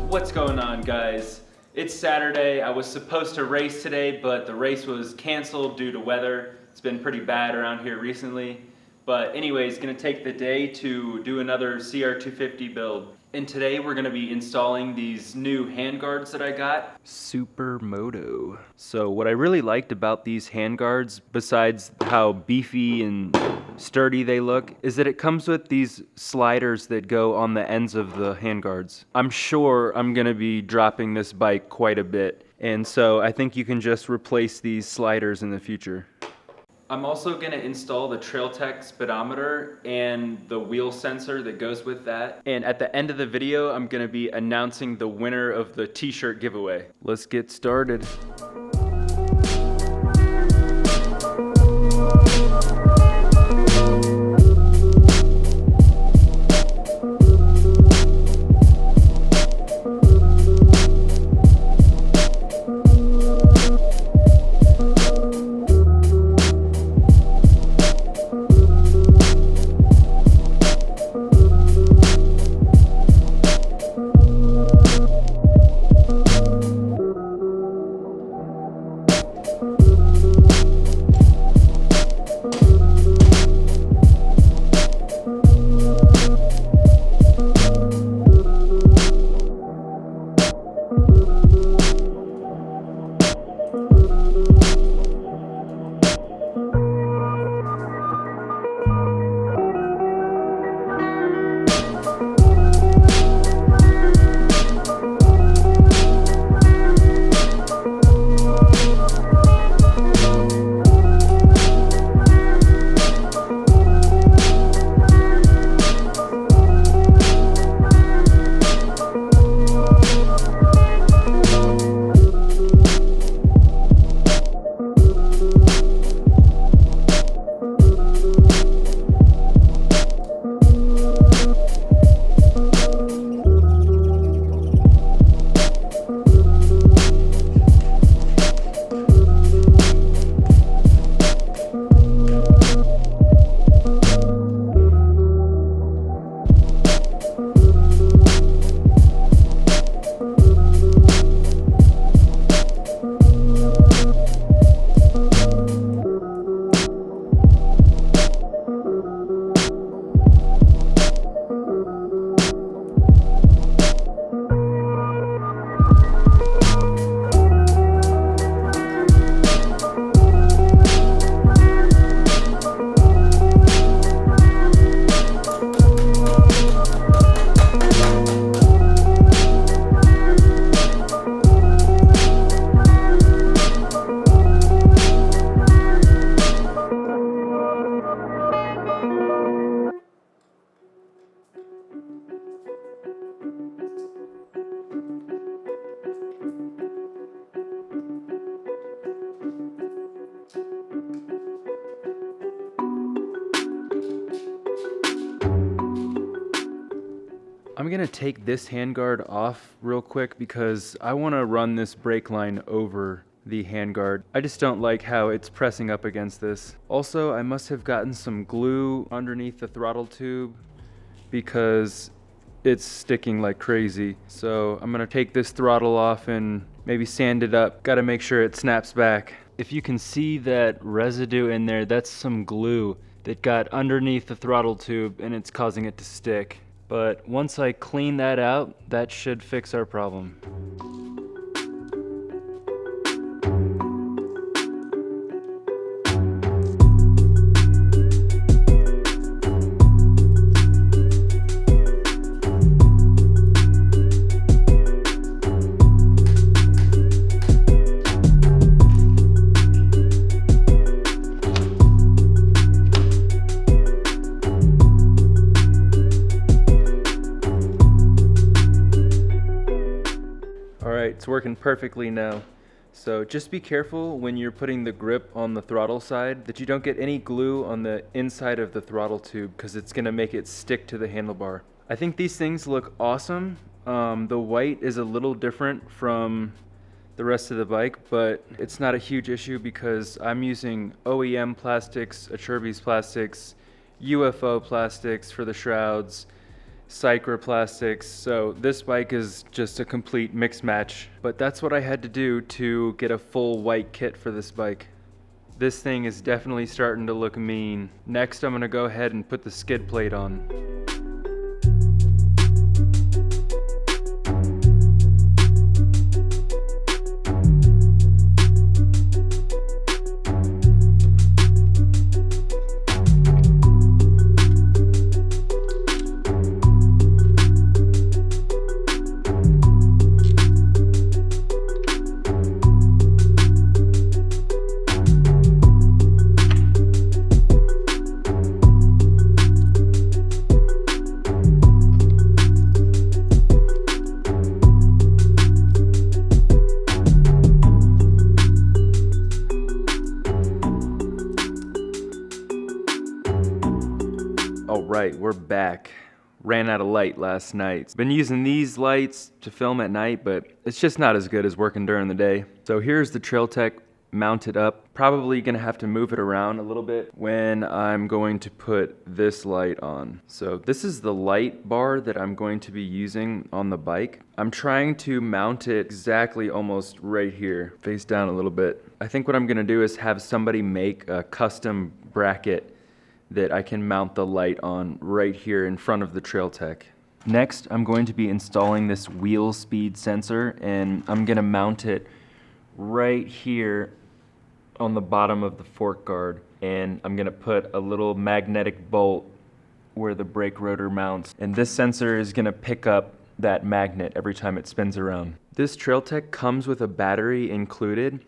What's going on, guys? It's Saturday. I was supposed to race today, but the race was canceled due to weather. It's been pretty bad around here recently. But anyways, gonna take the day to do another CR250 build. And today we're gonna be installing these new handguards that I got. Supermoto. So what I really liked about these handguards, besides how beefy and sturdy they look, is that it comes with these sliders that go on the ends of the handguards. I'm sure I'm gonna be dropping this bike quite a bit, and so I think you can just replace these sliders in the future. I'm also gonna install the Trailtech speedometer and the wheel sensor that goes with that. And at the end of the video, I'm gonna be announcing the winner of the t-shirt giveaway. Let's get started. I'm gonna take this handguard off real quick because I wanna run this brake line over the handguard. I just don't like how it's pressing up against this. Also, I must have gotten some glue underneath the throttle tube because it's sticking like crazy. So I'm gonna take this throttle off and maybe sand it up. Gotta make sure it snaps back. If you can see that residue in there, that's some glue that got underneath the throttle tube and it's causing it to stick. But once I clean that out, that should fix our problem. It's working perfectly now. So just be careful when you're putting the grip on the throttle side that you don't get any glue on the inside of the throttle tube because it's gonna make it stick to the handlebar. I think these things look awesome. The white is a little different from the rest of the bike, but it's not a huge issue because I'm using OEM plastics, Acerbis plastics, UFO plastics for the shrouds, Cycroplastics. So this bike is just a complete mix match, but that's what I had to do to get a full white kit for this bike. This thing is definitely starting to look mean. Next, I'm gonna go ahead and put the skid plate on. Alright, we're back. Ran out of light last night. Been using these lights to film at night, but it's just not as good as working during the day. So here's the Trailtech mounted up. Probably gonna have to move it around a little bit when I'm going to put this light on. So this is the light bar that I'm going to be using on the bike. I'm trying to mount it exactly almost right here, face down a little bit. I think what I'm gonna do is have somebody make a custom bracket that I can mount the light on right here in front of the Trailtech. Next, I'm going to be installing this wheel speed sensor, and I'm gonna mount it right here on the bottom of the fork guard, and I'm gonna put a little magnetic bolt where the brake rotor mounts, and this sensor is gonna pick up that magnet every time it spins around. This Trailtech comes with a battery included,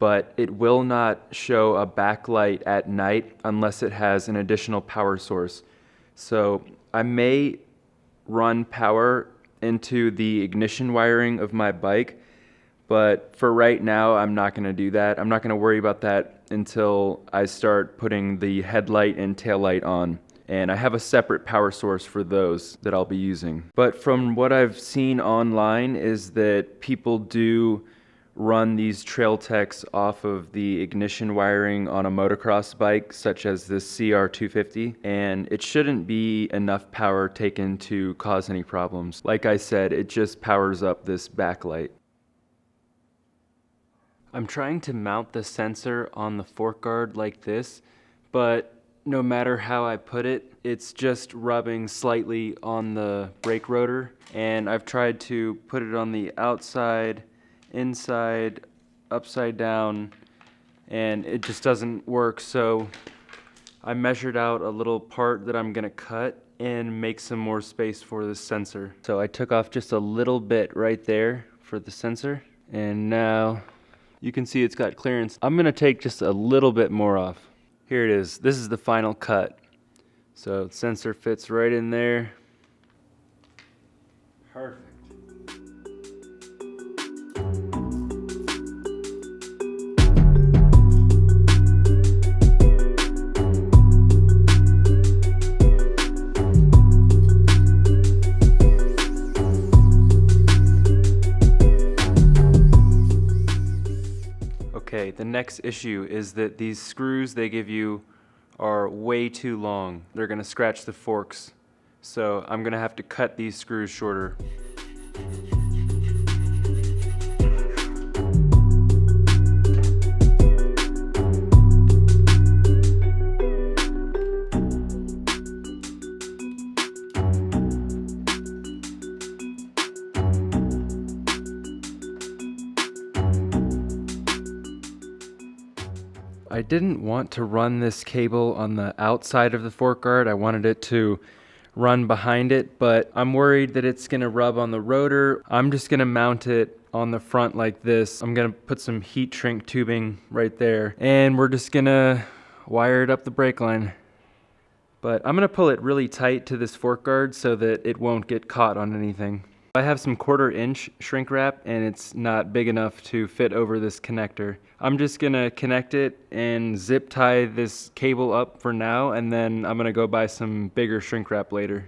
but it will not show a backlight at night unless it has an additional power source. So I may run power into the ignition wiring of my bike, but for right now I'm not going to do that. I'm not going to worry about that until I start putting the headlight and taillight on. And I have a separate power source for those that I'll be using. But from what I've seen online is that people do run these Trailtechs off of the ignition wiring on a motocross bike such as this CR250, and it shouldn't be enough power taken to cause any problems. Like I said, it just powers up this backlight. I'm trying to mount the sensor on the fork guard like this, but no matter how I put it, it's just rubbing slightly on the brake rotor, and I've tried to put it on the outside, inside, upside down, and it just doesn't work. So I measured out a little part that I'm gonna cut and make some more space for the sensor. So I took off just a little bit right there for the sensor, and now you can see it's got clearance. I'm gonna take just a little bit more off. Here it is. This is the final cut. So the sensor fits right in there. Perfect. Okay, the next issue is that these screws they give you are way too long. They're gonna scratch the forks. So I'm gonna have to cut these screws shorter. I didn't want to run this cable on the outside of the fork guard. I wanted it to run behind it, but I'm worried that it's gonna rub on the rotor. I'm just gonna mount it on the front like this. I'm gonna put some heat shrink tubing right there, and we're just gonna wire it up the brake line. But I'm gonna pull it really tight to this fork guard so that it won't get caught on anything. I have some 1/4 inch shrink wrap, and it's not big enough to fit over this connector. I'm just gonna connect it and zip tie this cable up for now, and then I'm gonna go buy some bigger shrink wrap later.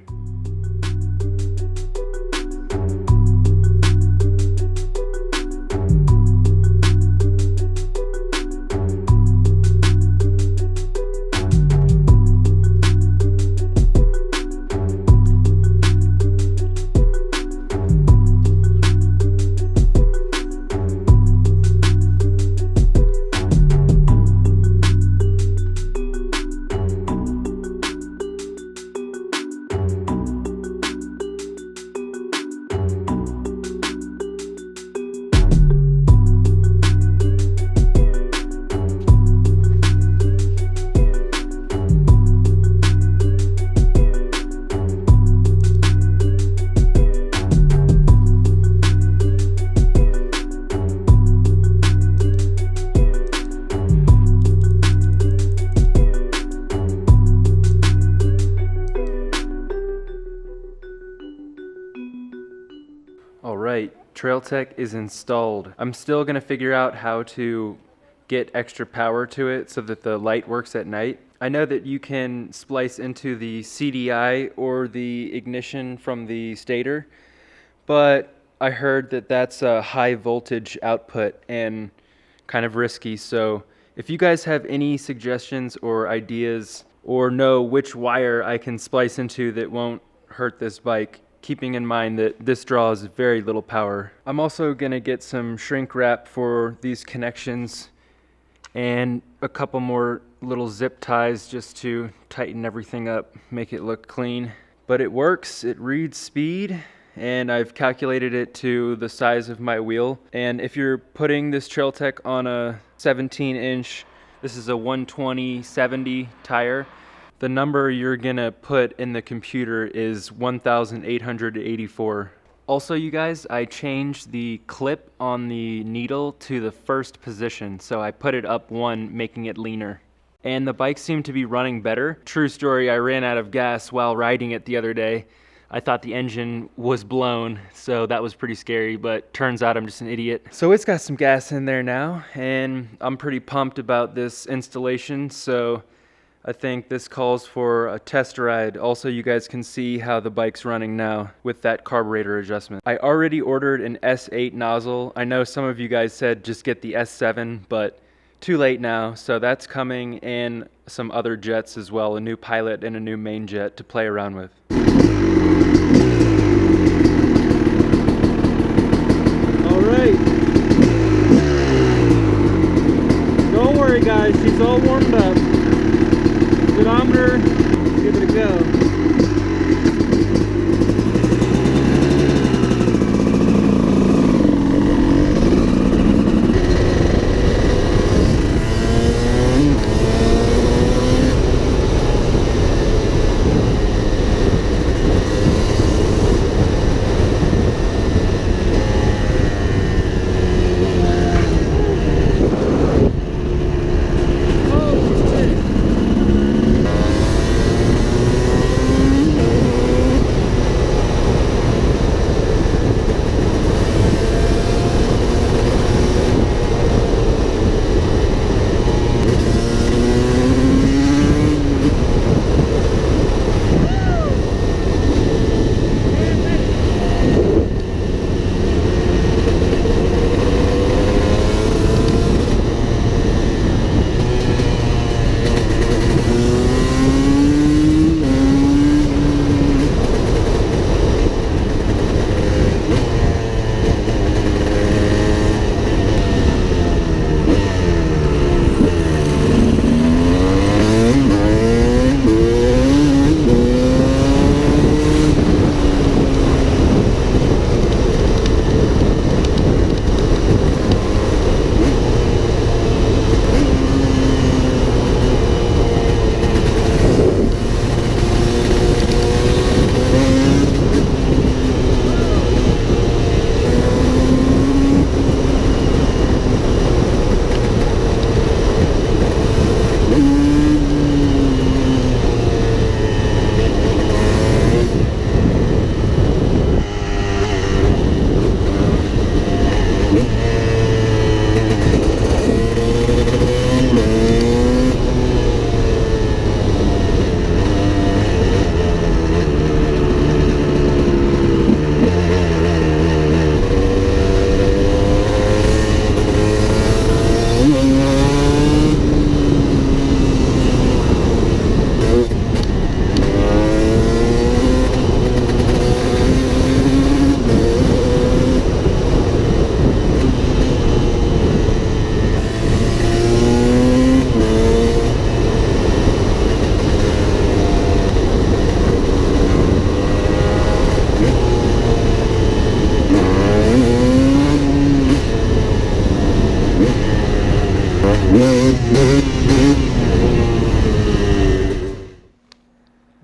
Trailtech is installed. I'm still gonna figure out how to get extra power to it so that the light works at night. I know that you can splice into the CDI or the ignition from the stator, but I heard that that's a high voltage output and kind of risky. So if you guys have any suggestions or ideas or know which wire I can splice into that won't hurt this bike, keeping in mind that this draws very little power. I'm also gonna get some shrink wrap for these connections and a couple more little zip ties just to tighten everything up, make it look clean. But it works, it reads speed, and I've calculated it to the size of my wheel. And if you're putting this Trailtech on a 17-inch, this is a 120/70 tire, the number you're gonna put in the computer is 1,884. Also, you guys, I changed the clip on the needle to the first position, so I put it up one, making it leaner. And the bike seemed to be running better. True story, I ran out of gas while riding it the other day. I thought the engine was blown, so that was pretty scary, but turns out I'm just an idiot. So it's got some gas in there now, and I'm pretty pumped about this installation, so I think this calls for a test ride. Also, you guys can see how the bike's running now with that carburetor adjustment. I already ordered an S8 nozzle. I know some of you guys said just get the S7, but too late now, so that's coming, and some other jets as well, a new pilot and a new main jet to play around with. All right. Don't worry guys, she's all warmed up. Speedometer, give it a go.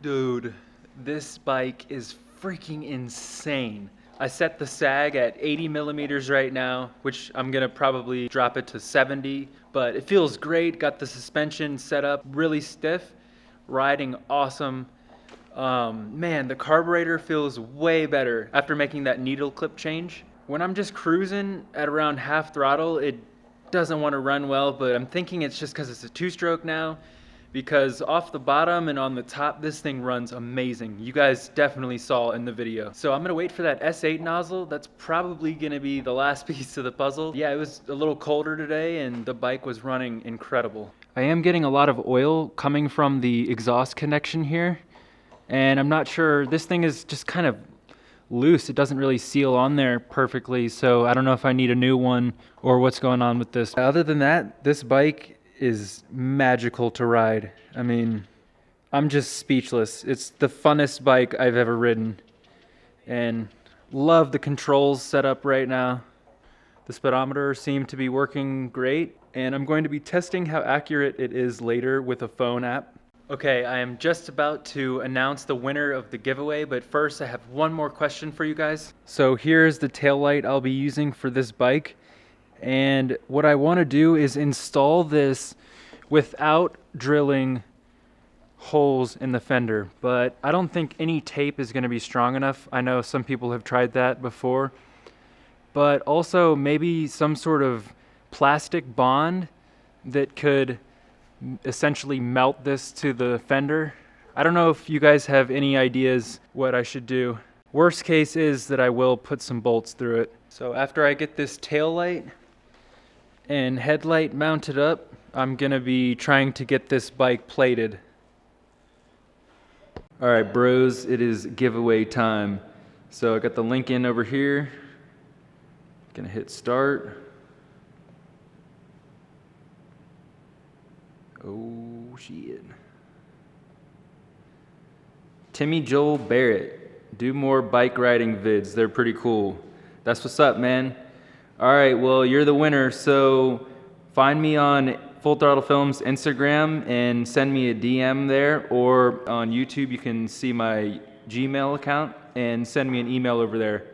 Dude, this bike is freaking insane. I set the sag at 80 millimeters right now, which I'm gonna probably drop it to 70, but it feels great. Got the suspension set up really stiff, riding awesome. Man, the carburetor feels way better after making that needle clip change. when I'm just cruising at around half throttle, it doesn't want to run well, but I'm thinking it's just because it's a two-stroke now, because off the bottom and on the top, this thing runs amazing. You guys definitely saw in the video. So I'm gonna wait for that S8 nozzle. That's probably gonna be the last piece of the puzzle. Yeah, it was a little colder today and the bike was running incredible. I am getting a lot of oil coming from the exhaust connection here, and I'm not sure, this thing is just kind of loose. It doesn't really seal on there perfectly, so I don't know if I need a new one or what's going on with this. Other than that, this bike is magical to ride. I mean, I'm just speechless. It's the funnest bike I've ever ridden, and love the controls set up right now. The speedometer seemed to be working great, and I'm going to be testing how accurate it is later with a phone app. Okay, I am just about to announce the winner of the giveaway, but first I have one more question for you guys. So here's the taillight I'll be using for this bike, and what I want to do is install this without drilling holes in the fender, but I don't think any tape is going to be strong enough. I know some people have tried that before, but also maybe some sort of plastic bond that could essentially melt this to the fender. I don't know if you guys have any ideas what I should do. Worst case is that I will put some bolts through it. So after I get this tail light and headlight mounted up, I'm gonna be trying to get this bike plated. All right, bros, it is giveaway time. So I got the link in over here. Gonna hit start. Oh shit. Timmy Joel Barrett, do more bike riding vids. They're pretty cool. That's what's up, man. All right, well, you're the winner. So find me on Full Throttle Films Instagram and send me a DM there, or on YouTube you can see my Gmail account and send me an email over there.